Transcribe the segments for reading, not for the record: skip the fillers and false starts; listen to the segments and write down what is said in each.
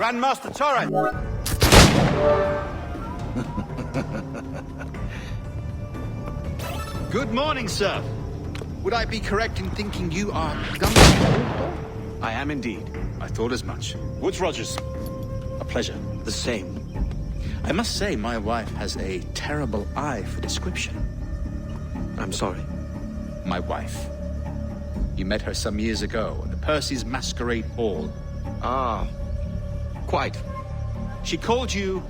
Grand Master Torres! Good morning, sir. Would I be correct in thinking you are Duncan Walpole? I am indeed. I thought as much. Woodes Rogers. A pleasure. The same. I must say, my wife has a terrible eye for description. I'm sorry. My wife. You met her some years ago at the Percy's Masquerade Ball. Ah, quite. She called you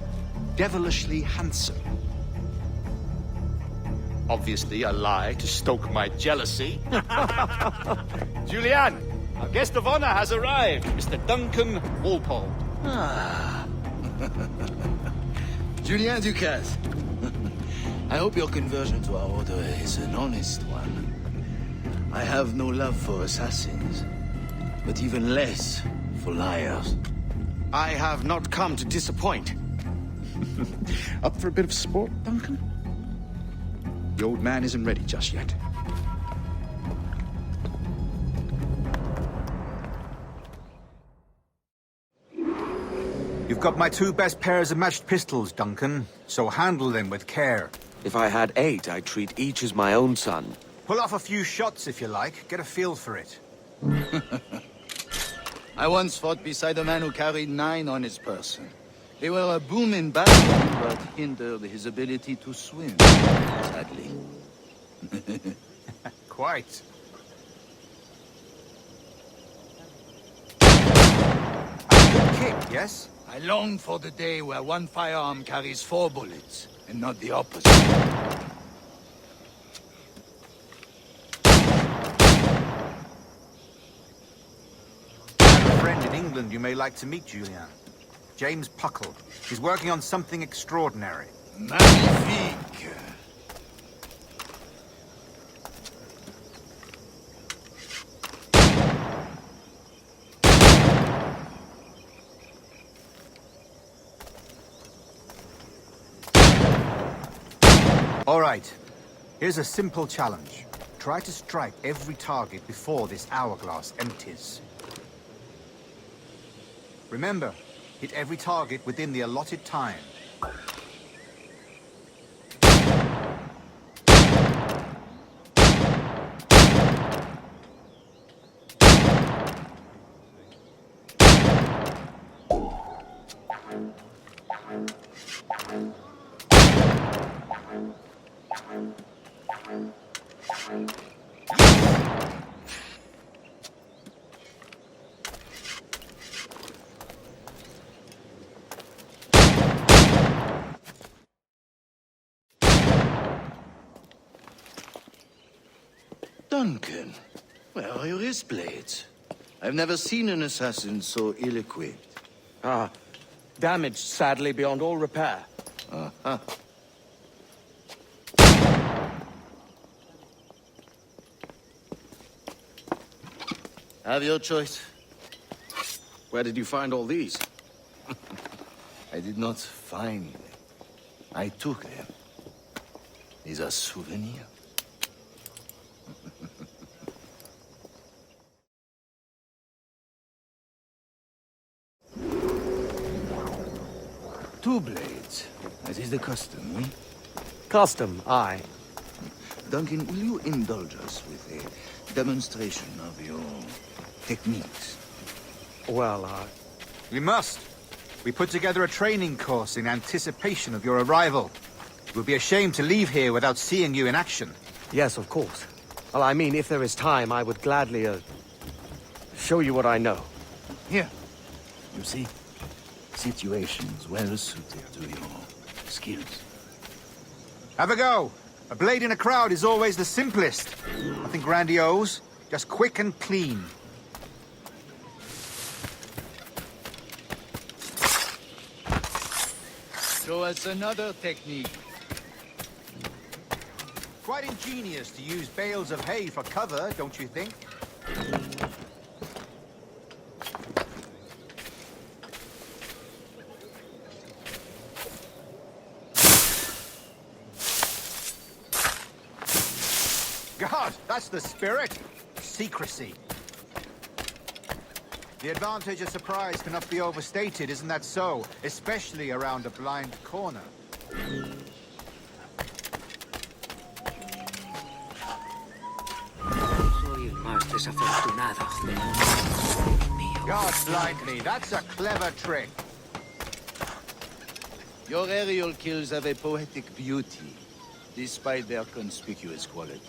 devilishly handsome. Obviously a lie to stoke my jealousy. Julien, our guest of honor has arrived, Mr. Duncan Walpole. Ah. Julien Ducasse. I hope your conversion to our order is an honest one. I have no love for assassins, but even less for liars. I have not come to disappoint. Up for a bit of sport, Duncan? The old man isn't ready just yet. You've got my 2 best pairs of matched pistols, Duncan, so handle them with care. If I had 8, I'd treat each as my own son. Pull off a few shots if you like, get a feel for it. I once fought beside a man who carried 9 on his person. They were a boom in battle, but hindered his ability to swim, sadly. Quite. A good kick, yes? I long for the day where one firearm carries 4 bullets, and not the opposite. I have a friend in England you may like to meet, Julien. James Puckle. He's working on something extraordinary. Magnifique! All right. Here's a simple challenge. Try to strike every target before this hourglass empties. Remember, hit every target within the allotted time. Duncan, where are your wrist blades? I've never seen an assassin so ill-equipped. Ah, damaged sadly beyond all repair. Uh-huh. Have your choice. Where did you find all these? I did not find them. I took them. These are souvenirs. Two blades, as is the custom, eh? Custom, aye. Duncan, will you indulge us with a demonstration of your techniques? Well, We must. We put together a training course in anticipation of your arrival. It would be a shame to leave here without seeing you in action. yes, of course. Well, I mean, if there is time, I would gladly, show you what I know. Here. You see? Situations well suited to your skills. Have a go. A blade in a crowd is always the simplest. Nothing grandiose, just quick and clean. Show us another technique. Quite ingenious to use bales of hay for cover, don't you think? God, that's the spirit. Secrecy. The advantage of surprise cannot be overstated, isn't that so? Especially around a blind corner. Soy el más desafortunado. God blind me, that's a clever trick. Your aerial kills have a poetic beauty, despite their conspicuous quality.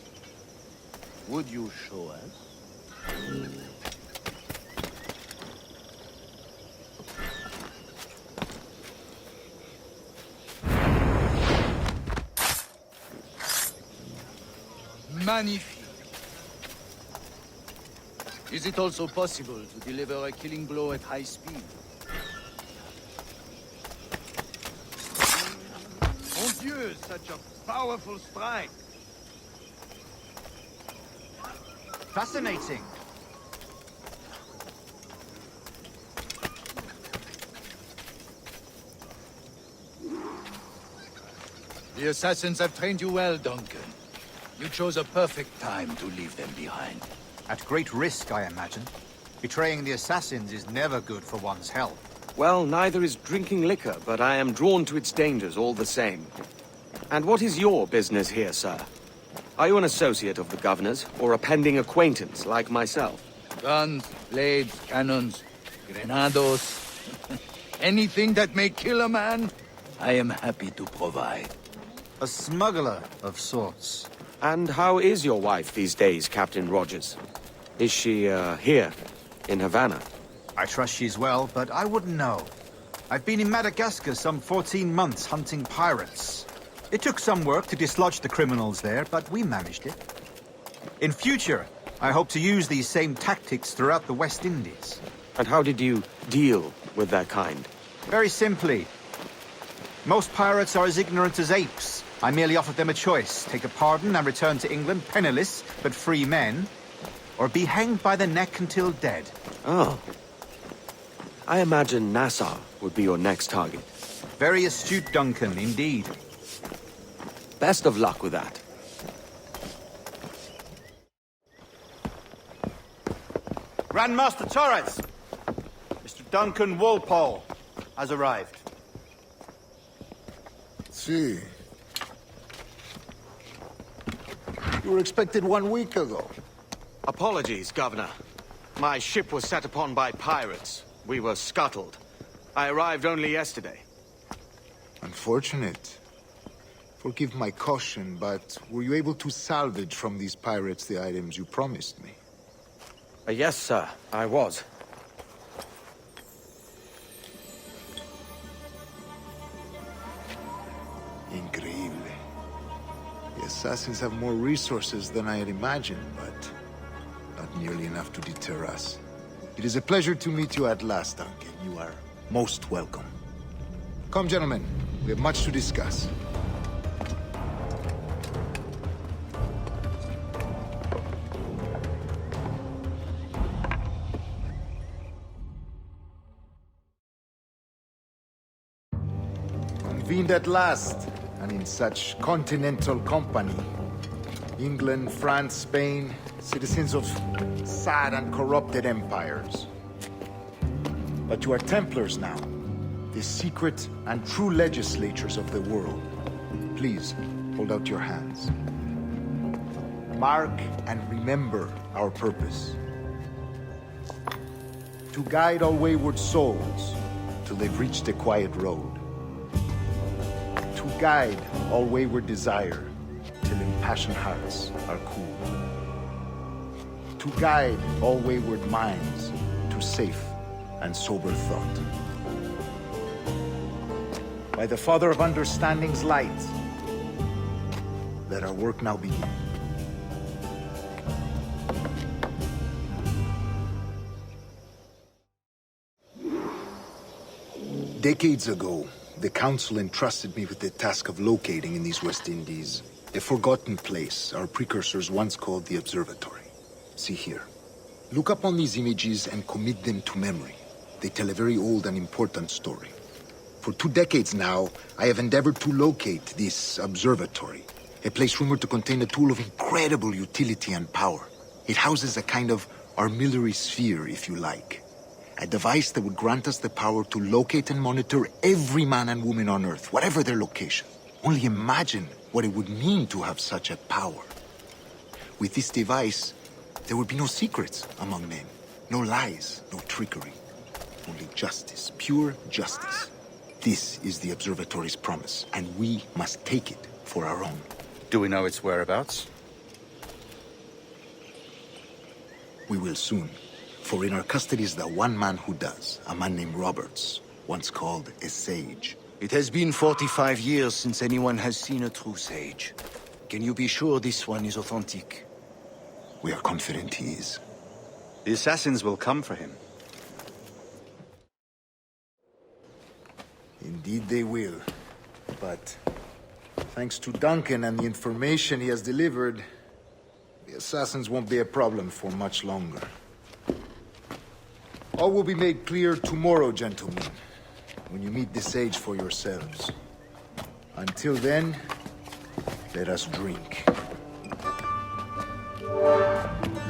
Would you show us? Magnifique. Is it also possible to deliver a killing blow at high speed? Mon Dieu, such a powerful strike! Fascinating. The assassins have trained you well, Duncan. You chose a perfect time to leave them behind. At great risk, I imagine. Betraying the assassins is never good for one's health. Well, neither is drinking liquor, but I am drawn to its dangers all the same. And what is your business here, sir? Are you an associate of the governor's, or a pending acquaintance like myself? Guns, blades, cannons, grenados. Anything that may kill a man, I am happy to provide. A smuggler of sorts. And how is your wife these days, Captain Rogers? Is she, here, in Havana? I trust she's well, but I wouldn't know. I've been in Madagascar some 14 months hunting pirates. It took some work to dislodge the criminals there, but we managed it. In future, I hope to use these same tactics throughout the West Indies. And how did you deal with that kind? Very simply. Most pirates are as ignorant as apes. I merely offered them a choice. Take a pardon and return to England penniless, but free men. Or be hanged by the neck until dead. Oh. I imagine Nassau would be your next target. Very astute, Duncan, indeed. Best of luck with that. Grand Master Torres! Mr. Duncan Walpole has arrived. See. You were expected 1 week ago. Apologies, Governor. My ship was set upon by pirates. We were scuttled. I arrived only yesterday. Unfortunate. Forgive my caution, but were you able to salvage from these pirates the items you promised me? Yes, sir, I was. Increíble. The assassins have more resources than I had imagined, but not nearly enough to deter us. It is a pleasure to meet you at last, Duncan. You are most welcome. Come, gentlemen. We have much to discuss. Convened at last, and in such continental company. England, France, Spain, citizens of sad and corrupted empires. But you are Templars now, the secret and true legislators of the world. Please, hold out your hands. Mark and remember our purpose. To guide all wayward souls till they've reached a quiet road. To guide all wayward desire till impassioned hearts are cool. To guide all wayward minds to safe and sober thought. By the Father of Understanding's light, let our work now begin. Decades ago, the Council entrusted me with the task of locating in these West Indies a forgotten place our precursors once called the Observatory. See here. Look up on these images and commit them to memory. They tell a very old and important story. For 2 decades now, I have endeavored to locate this observatory, a place rumored to contain a tool of incredible utility and power. It houses a kind of armillary sphere, if you like. A device that would grant us the power to locate and monitor every man and woman on Earth, whatever their location. Only imagine what it would mean to have such a power. With this device, there would be no secrets among men. No lies, no trickery. Only justice, pure justice. This is the Observatory's promise, and we must take it for our own. Do we know its whereabouts? We will soon. For in our custody is the one man who does, a man named Roberts, once called a sage. It has been 45 years since anyone has seen a true sage. Can you be sure this one is authentic? We are confident he is. The assassins will come for him. Indeed they will. But thanks to Duncan and the information he has delivered, the assassins won't be a problem for much longer. All will be made clear tomorrow, gentlemen, when you meet the sage for yourselves. Until then, let us drink.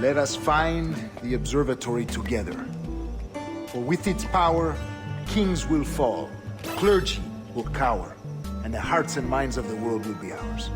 Let us find the observatory together. For with its power, kings will fall, clergy will cower, and the hearts and minds of the world will be ours.